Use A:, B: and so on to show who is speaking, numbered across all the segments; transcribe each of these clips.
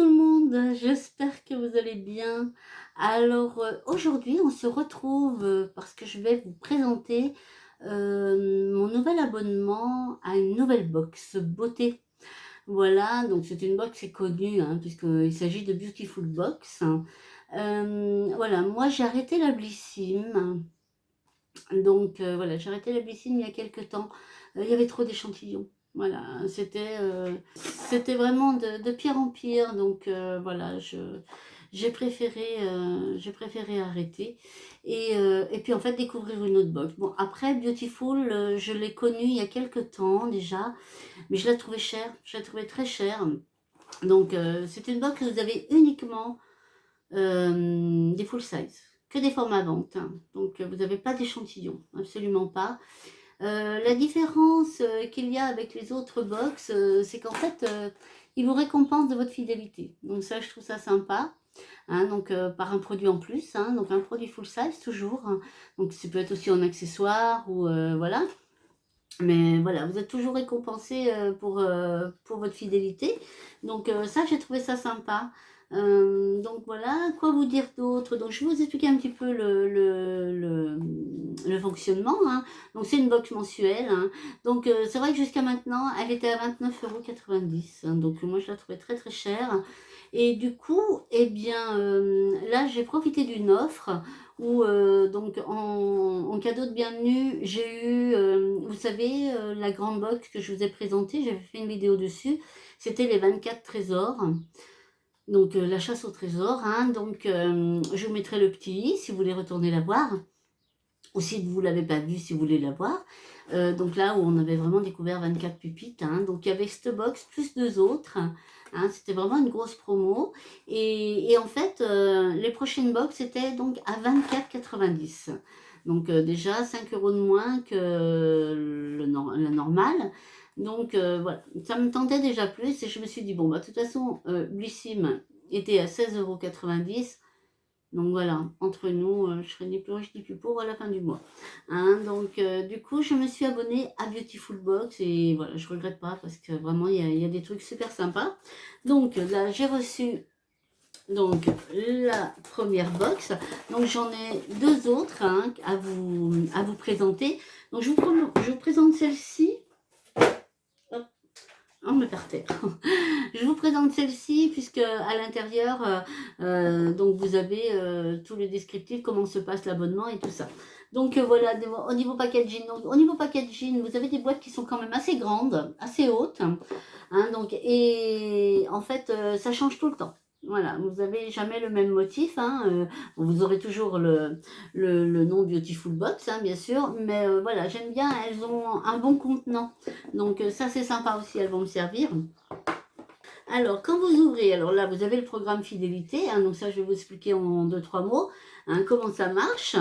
A: tout le monde, j'espère que vous allez bien. Alors aujourd'hui on se retrouve parce que je vais vous présenter mon nouvel abonnement à une nouvelle box beauté. Voilà, donc c'est une box qui est connue hein, puisqu'il s'agit de Beautiful Box. Voilà, moi j'ai arrêté la Blissim. Donc voilà, j'ai arrêté la Blissim il y a quelques temps. Il y avait trop d'échantillons. Voilà, c'était vraiment de pire en pire. Donc voilà, j'ai préféré arrêter. Et puis en fait découvrir une autre box. Bon, après Beautiful, je l'ai connue il y a quelques temps déjà, mais je la trouvais chère. Je la trouvais très chère. Donc c'est une box que vous avez uniquement des full size, que des formats vente, hein. Donc vous n'avez pas d'échantillon, absolument pas. La différence qu'il y a avec les autres box, c'est qu'en fait, ils vous récompensent de votre fidélité. Donc ça, je trouve ça sympa. Hein, donc par un produit en plus, hein, donc un produit full size toujours. Hein. Donc ça peut être aussi en accessoire ou voilà. Mais voilà, vous êtes toujours récompensé pour votre fidélité. Donc ça, j'ai trouvé ça sympa. Donc voilà, quoi vous dire d'autre? Donc je vais vous expliquer un petit peu le fonctionnement. Hein. Donc c'est une box mensuelle. Hein. Donc c'est vrai que jusqu'à maintenant, elle était à 29,90 €. Hein. Donc moi, je la trouvais très très chère. Et du coup, eh bien, là, j'ai profité d'une offre où, donc, en cadeau de bienvenue, j'ai eu, vous savez, la grande box que je vous ai présentée, j'avais fait une vidéo dessus, c'était les 24 trésors, donc la chasse au trésor, hein, donc je vous mettrai le petit i si vous voulez retourner la voir, ou si vous ne l'avez pas vu, si vous voulez la voir. Donc là où on avait vraiment découvert 24 pépites, hein, donc il y avait cette box plus deux autres, hein, c'était vraiment une grosse promo, et en fait les prochaines box étaient donc à 24,90 €. Donc déjà 5 € de moins que la normale. Donc voilà, ça me tentait déjà plus et je me suis dit, bon, bah, de toute façon, Blissim était à 16,90 €. Donc voilà, entre nous, je serai ni plus riche ni plus pauvre à la fin du mois. Hein, donc du coup, je me suis abonnée à Beautiful Box et voilà, je regrette pas parce que vraiment, il y a des trucs super sympas. Donc là, j'ai reçu donc la première box. Donc j'en ai deux autres hein, à vous présenter. Donc je vous présente celle-ci. Hop, on me par terre. Je vous présente celle-ci puisque à l'intérieur, donc vous avez tout le descriptif, comment se passe l'abonnement et tout ça. Donc voilà, au niveau packaging, vous avez des boîtes qui sont quand même assez grandes, assez hautes. Hein, donc, et en fait, ça change tout le temps. Voilà, vous n'avez jamais le même motif. Hein, vous aurez toujours le nom Beautiful Box, hein, bien sûr. Mais voilà, j'aime bien, elles ont un bon contenant. Donc ça, c'est sympa aussi, elles vont me servir. Alors, quand vous ouvrez, alors là, vous avez le programme fidélité, hein, donc ça, je vais vous expliquer en deux, trois mots, hein, comment ça marche.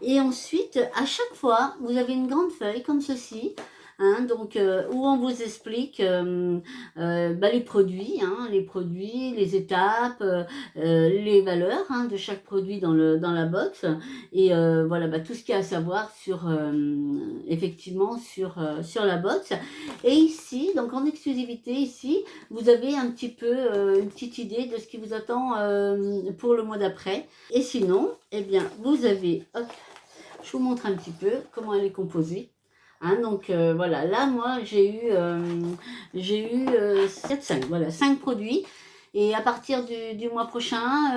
A: Et ensuite, à chaque fois, vous avez une grande feuille comme ceci, hein, donc, où on vous explique bah, les produits, les étapes, les valeurs hein, de chaque produit dans la box, et voilà, bah, tout ce qu'il y a à savoir sur, effectivement, sur la box. Et ici, donc en exclusivité, ici, vous avez un petit peu une petite idée de ce qui vous attend pour le mois d'après. Et sinon, eh bien, vous avez, hop, je vous montre un petit peu comment elle est composée. Hein, donc voilà, là moi j'ai eu 7, 5, voilà, 5 produits. Et à partir du mois prochain,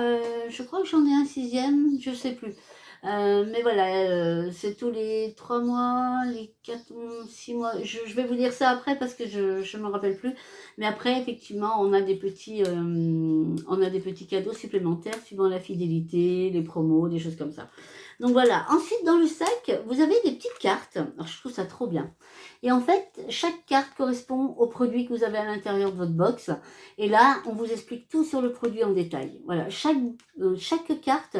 A: je crois que j'en ai un sixième, je sais plus. Mais voilà, c'est tous les 3 mois, les 4, 6 mois. Je vais vous dire ça après parce que je ne me rappelle plus. Mais après, effectivement, on a des petits cadeaux supplémentaires suivant la fidélité, les promos, des choses comme ça. Donc voilà. Ensuite, dans le sac, vous avez des petites cartes. Alors, je trouve ça trop bien. Et en fait, chaque carte correspond au produit que vous avez à l'intérieur de votre box. Et là, on vous explique tout sur le produit en détail. Voilà, chaque carte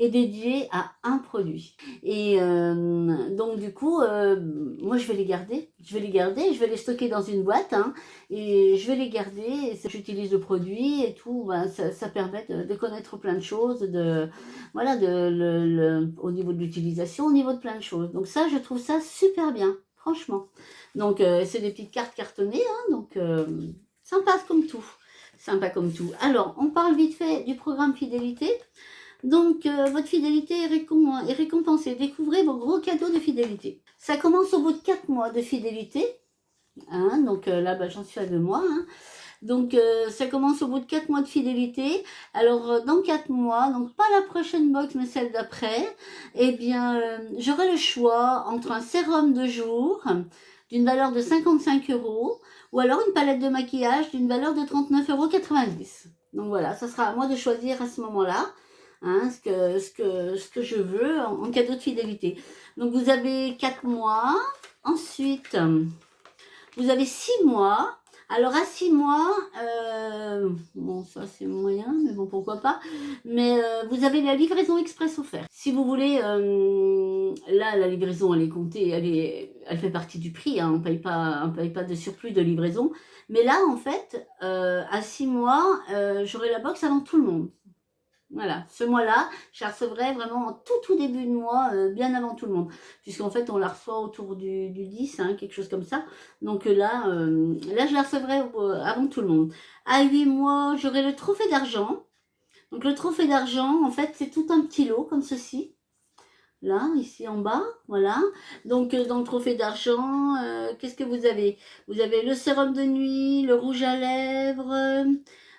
A: est dédiée à un produit. Et donc du coup, moi je vais les garder. Je vais les stocker dans une boîte. Hein, et je vais les garder. Et j'utilise le produit et tout. Ben, ça permet de connaître plein de choses. Voilà, au niveau de l'utilisation, au niveau de plein de choses. Donc ça, je trouve ça super bien. Franchement. Donc, c'est des petites cartes cartonnées. Hein, donc, sympa comme tout. sympa comme tout. Alors, on parle vite fait du programme fidélité. Donc, votre fidélité est récompensée. Découvrez vos gros cadeaux de fidélité. Ça commence au bout de 4 mois de fidélité. Hein, donc là, bah, j'en suis à 2 mois. Hein. Donc, ça commence au bout de 4 mois de fidélité. Alors, dans 4 mois, donc pas la prochaine box, mais celle d'après, eh bien, j'aurai le choix entre un sérum de jour d'une valeur de 55 € ou alors une palette de maquillage d'une valeur de 39,90 €. Donc voilà, ça sera à moi de choisir à ce moment-là. Hein, ce que je veux en cadeau de fidélité. Donc vous avez 4 mois, ensuite vous avez 6 mois. Alors à 6 mois, bon ça c'est moyen, mais bon pourquoi pas, mais vous avez la livraison express offerte. Si vous voulez, là la livraison elle est comptée, elle fait partie du prix, hein, on paye pas de surplus de livraison, mais là en fait, à 6 mois, j'aurai la box avant tout le monde. Voilà, ce mois-là, je la recevrai vraiment en tout début de mois, bien avant tout le monde. Puisqu'en fait, on la reçoit autour du 10, hein, quelque chose comme ça. Donc là, je la recevrai avant tout le monde. À 8 mois, j'aurai le trophée d'argent. Donc le trophée d'argent, en fait, c'est tout un petit lot comme ceci. Là, ici en bas, voilà. Donc dans le trophée d'argent, qu'est-ce que vous avez? Vous avez le sérum de nuit, le rouge à lèvres,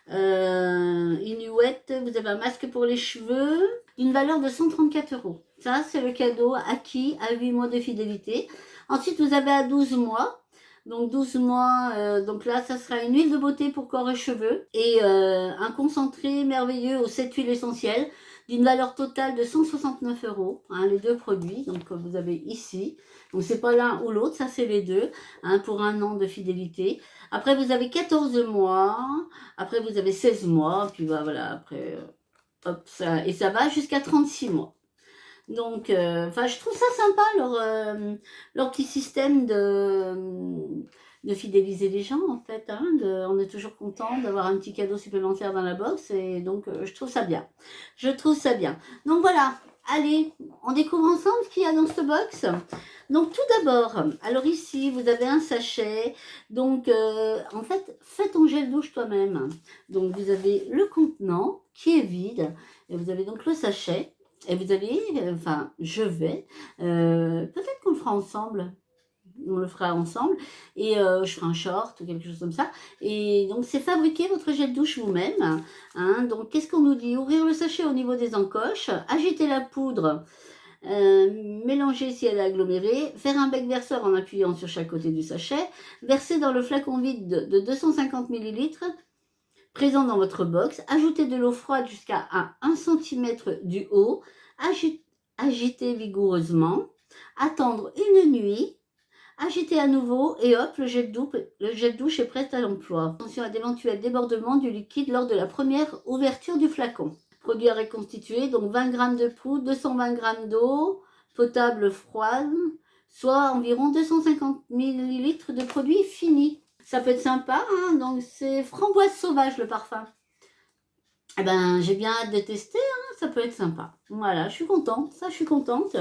A: une huette, vous avez un masque pour les cheveux, d'une valeur de 134 €. Ça, c'est le cadeau acquis à 8 mois de fidélité. Ensuite, vous avez à 12 mois. Donc 12 mois, donc là, ça sera une huile de beauté pour corps et cheveux et un concentré merveilleux aux 7 huiles essentielles d'une valeur totale de 169 €, hein, les deux produits, donc comme vous avez ici. Donc c'est pas l'un ou l'autre, ça c'est les deux, hein, pour 1 an de fidélité. Après vous avez 14 mois, après vous avez 16 mois, puis bah, voilà, après, hop, ça, et ça va jusqu'à 36 mois. Donc, enfin, je trouve ça sympa, leur petit système de fidéliser les gens, en fait. Hein, on est toujours content d'avoir un petit cadeau supplémentaire dans la box, et donc, je trouve ça bien. Je trouve ça bien. Donc, voilà. Allez, on découvre ensemble ce qu'il y a dans cette box. Donc, tout d'abord, alors ici, vous avez un sachet. Donc, en fait, fais ton gel douche toi-même. Donc, vous avez le contenant qui est vide, et vous avez donc le sachet. Et vous allez, enfin, je vais, peut-être qu'on le fera ensemble. On le fera ensemble. Et je ferai un short ou quelque chose comme ça. Et donc, c'est fabriquer votre gel douche vous-même. Hein. Donc, qu'est-ce qu'on nous dit? Ouvrir le sachet au niveau des encoches, agiter la poudre, mélanger si elle est agglomérée, faire un bec verseur en appuyant sur chaque côté du sachet, verser dans le flacon vide de 250 ml présent dans votre box, ajoutez de l'eau froide jusqu'à 1 cm du haut, agitez vigoureusement, attendre une nuit, agitez à nouveau et hop, le gel douche est prêt à l'emploi. Attention à d'éventuels débordements du liquide lors de la première ouverture du flacon. Produit à reconstituer, donc 20 g de poudre, 220 g d'eau potable froide, soit environ 250 ml de produit fini. Ça peut être sympa, hein, donc c'est framboise sauvage le parfum. Eh ben, j'ai bien hâte de tester, hein, ça peut être sympa. Voilà, je suis contente, ça je suis contente.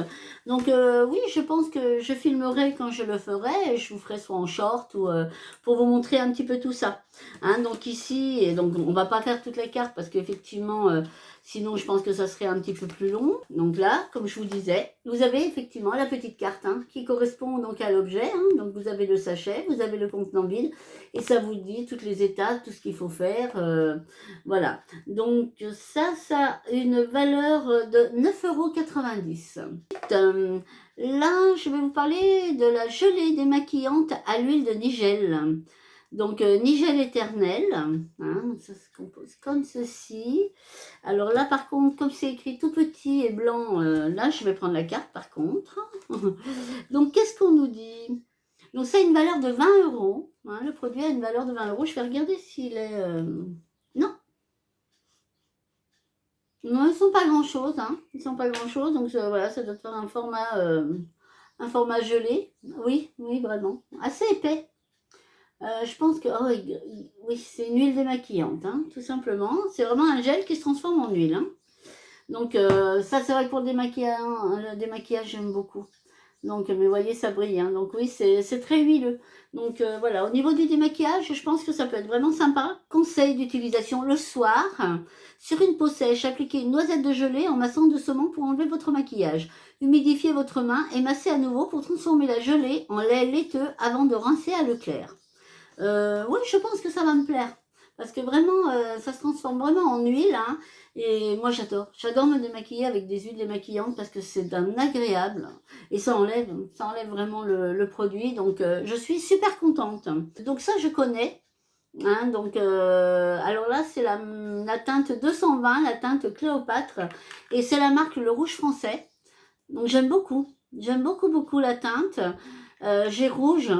A: Donc oui, je pense que je filmerai quand je le ferai, et je vous ferai soit en short ou pour vous montrer un petit peu tout ça. Hein, donc ici, et donc on va pas faire toutes les cartes parce qu'effectivement, sinon je pense que ça serait un petit peu plus long. Donc là, comme je vous disais, vous avez effectivement la petite carte, hein, qui correspond donc à l'objet. Hein, donc vous avez le sachet, vous avez le contenant vide, et ça vous dit toutes les étapes, tout ce qu'il faut faire. Voilà. Donc ça a une valeur de 9,90 €. Là, je vais vous parler de la gelée démaquillante à l'huile de nigel. Donc, nigel éternel, hein, ça se compose comme ceci. Alors là, par contre, comme c'est écrit tout petit et blanc, là, je vais prendre la carte par contre. Donc, qu'est-ce qu'on nous dit? Donc, ça a une valeur de 20 €. Hein, le produit a une valeur de 20 €. Je vais regarder s'il est... Non. Non, ils sont pas grand-chose. Hein. Ils sont pas grand-chose. Donc, voilà, ça doit faire un format gelé. Oui, oui, vraiment. Assez épais. Je pense que, oh, oui, c'est une huile démaquillante, hein, tout simplement. C'est vraiment un gel qui se transforme en huile. Hein. Donc, ça, c'est vrai que pour le démaquillage, j'aime beaucoup. Donc, mais vous voyez, ça brille, hein. Donc oui, c'est très huileux. Donc voilà, au niveau du démaquillage, je pense que ça peut être vraiment sympa. Conseil d'utilisation le soir. Sur une peau sèche, appliquez une noisette de gelée en massant doucement pour enlever votre maquillage. Humidifiez votre main et massez à nouveau pour transformer la gelée en lait laiteux avant de rincer à l'eau claire. Oui, je pense que ça va me plaire. Parce que vraiment, ça se transforme vraiment en huile, hein. Et moi, j'adore. J'adore me démaquiller avec des huiles démaquillantes parce que c'est d'un agréable. Et ça enlève vraiment le produit. Donc, je suis super contente. Donc ça, je connais. Hein, donc, alors là, c'est la teinte 220, la teinte Cléopâtre. Et c'est la marque Le Rouge Français. Donc, j'aime beaucoup. J'aime beaucoup, beaucoup la teinte. J'ai rouge,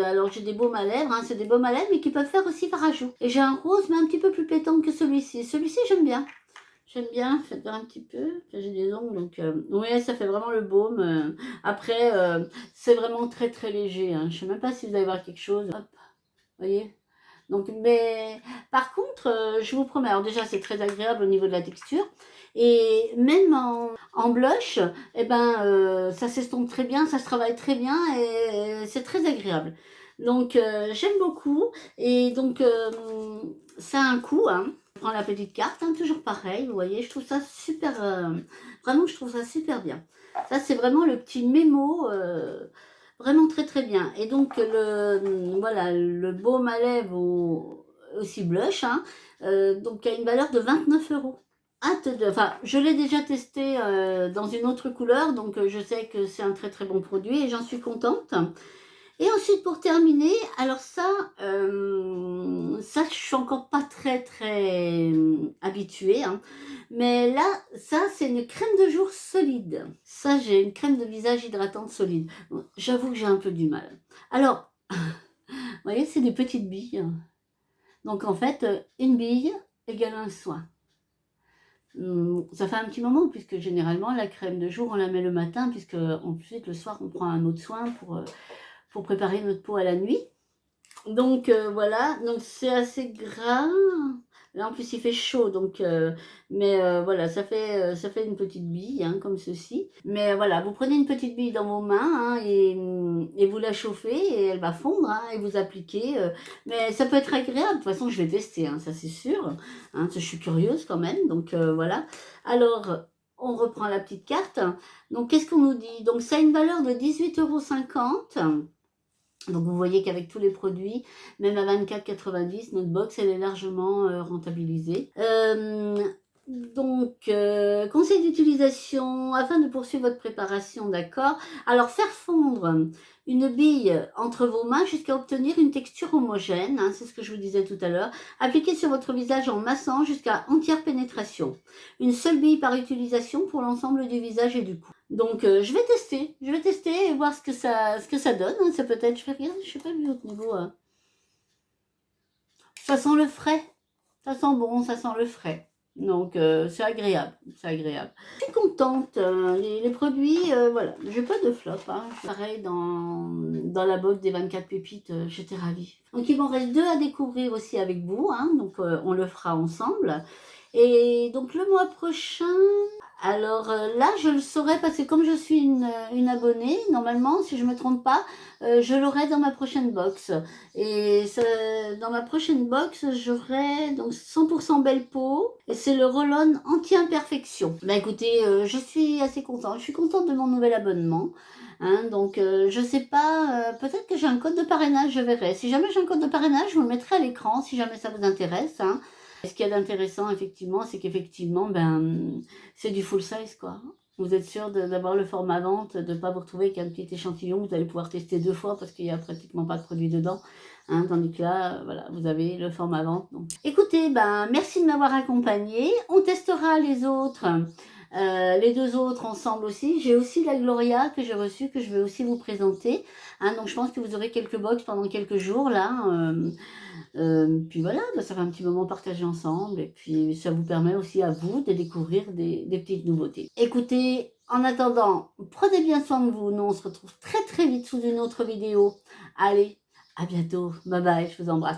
A: alors j'ai des baumes à lèvres, hein, c'est des baumes à lèvres, mais qui peuvent faire aussi par ajout. Et j'ai un rose, mais un petit peu plus pétant que celui-ci. Celui-ci, j'aime bien. J'aime bien, faites voir un petit peu. Enfin, j'ai des ongles, donc ouais, ça fait vraiment le baume. Après, c'est vraiment très très léger. Hein. Je ne sais même pas si vous allez voir quelque chose. Hop, voyez. Donc, mais par contre, je vous promets, alors déjà c'est très agréable au niveau de la texture, et même en blush, eh ben, ça s'estompe très bien, ça se travaille très bien, et c'est très agréable. Donc, j'aime beaucoup, et donc, ça a un coût, hein. Je prends la petite carte, hein, toujours pareil, vous voyez, je trouve ça super, vraiment, je trouve ça super bien. Ça, c'est vraiment le petit mémo. Vraiment très très bien. Et donc voilà, le baume à lèvres aussi blush, hein, donc a une valeur de 29 €. Enfin, je l'ai déjà testé dans une autre couleur, donc je sais que c'est un très très bon produit et j'en suis contente. Et ensuite, pour terminer, alors ça je suis encore pas très très habituée, hein. Mais là, ça c'est une crème de jour solide. Ça, j'ai une crème de visage hydratante solide. Bon, j'avoue que j'ai un peu du mal. Alors, vous voyez, c'est des petites billes. Donc en fait, une bille égale un soin. Ça fait un petit moment, puisque généralement, la crème de jour, on la met le matin, puisque ensuite, le soir, on prend un autre soin pour préparer notre peau à la nuit. Donc voilà, donc c'est assez gras. Là en plus il fait chaud, donc mais voilà, ça fait une petite bille, hein, comme ceci. Mais voilà, vous prenez une petite bille dans vos mains, hein, et vous la chauffez et elle va fondre, hein, et vous appliquez. Mais ça peut être agréable. De toute façon, je vais tester, hein, ça c'est sûr. Hein, parce que je suis curieuse quand même, donc voilà. Alors on reprend la petite carte. Donc qu'est-ce qu'on nous dit? Donc ça a une valeur de 18,50 €. Donc vous voyez qu'avec tous les produits, même à 24,90, notre box elle est largement rentabilisée. Donc, conseil d'utilisation afin de poursuivre votre préparation, d'accord. Alors, faire fondre une bille entre vos mains jusqu'à obtenir une texture homogène, hein, c'est ce que je vous disais tout à l'heure. Appliquez sur votre visage en massant jusqu'à entière pénétration. Une seule bille par utilisation pour l'ensemble du visage et du cou. Donc, je vais tester et voir ce que ça donne. Hein. Ça peut être, je vais regarder, je sais pas vu autre niveau. Ça sent le frais, ça sent bon, ça sent le frais. Donc, c'est agréable, c'est agréable. Je suis contente, les produits, voilà, j'ai pas de flop, hein. Pareil, dans la box des 24 pépites, j'étais ravie. Donc, il m'en reste 2 à découvrir aussi avec vous, hein, donc on le fera ensemble. Et donc, le mois prochain, alors là, je le saurai parce que comme je suis une abonnée, normalement, si je ne me trompe pas, je l'aurai dans ma prochaine box. Et dans ma prochaine box, j'aurai donc 100% belle peau. Et c'est le roll-on anti-imperfection. Bah écoutez, je suis assez contente. Je suis contente de mon nouvel abonnement. Hein, donc je sais pas, peut-être que j'ai un code de parrainage, je verrai. Si jamais j'ai un code de parrainage, je vous le mettrai à l'écran si jamais ça vous intéresse. Hein. Ce qu'il y a d'intéressant, effectivement, c'est qu'effectivement, ben, c'est du full size, quoi. Vous êtes sûr d'avoir le format vente, de ne pas vous retrouver avec un petit échantillon, vous allez pouvoir tester 2 fois parce qu'il n'y a pratiquement pas de produit dedans. Hein, tandis que là, voilà, vous avez le format vente. Donc. Écoutez, ben, merci de m'avoir accompagné. On testera les autres. Les 2 autres ensemble aussi. J'ai aussi la Gloria que j'ai reçue, que je vais aussi vous présenter. Hein, donc je pense que vous aurez quelques box pendant quelques jours là. Puis voilà, bah, ça fait un petit moment partagé ensemble. Et puis ça vous permet aussi à vous de découvrir des petites nouveautés. Écoutez, en attendant, prenez bien soin de vous. Nous, on se retrouve très très vite sous une autre vidéo. Allez, à bientôt. Bye bye, je vous embrasse.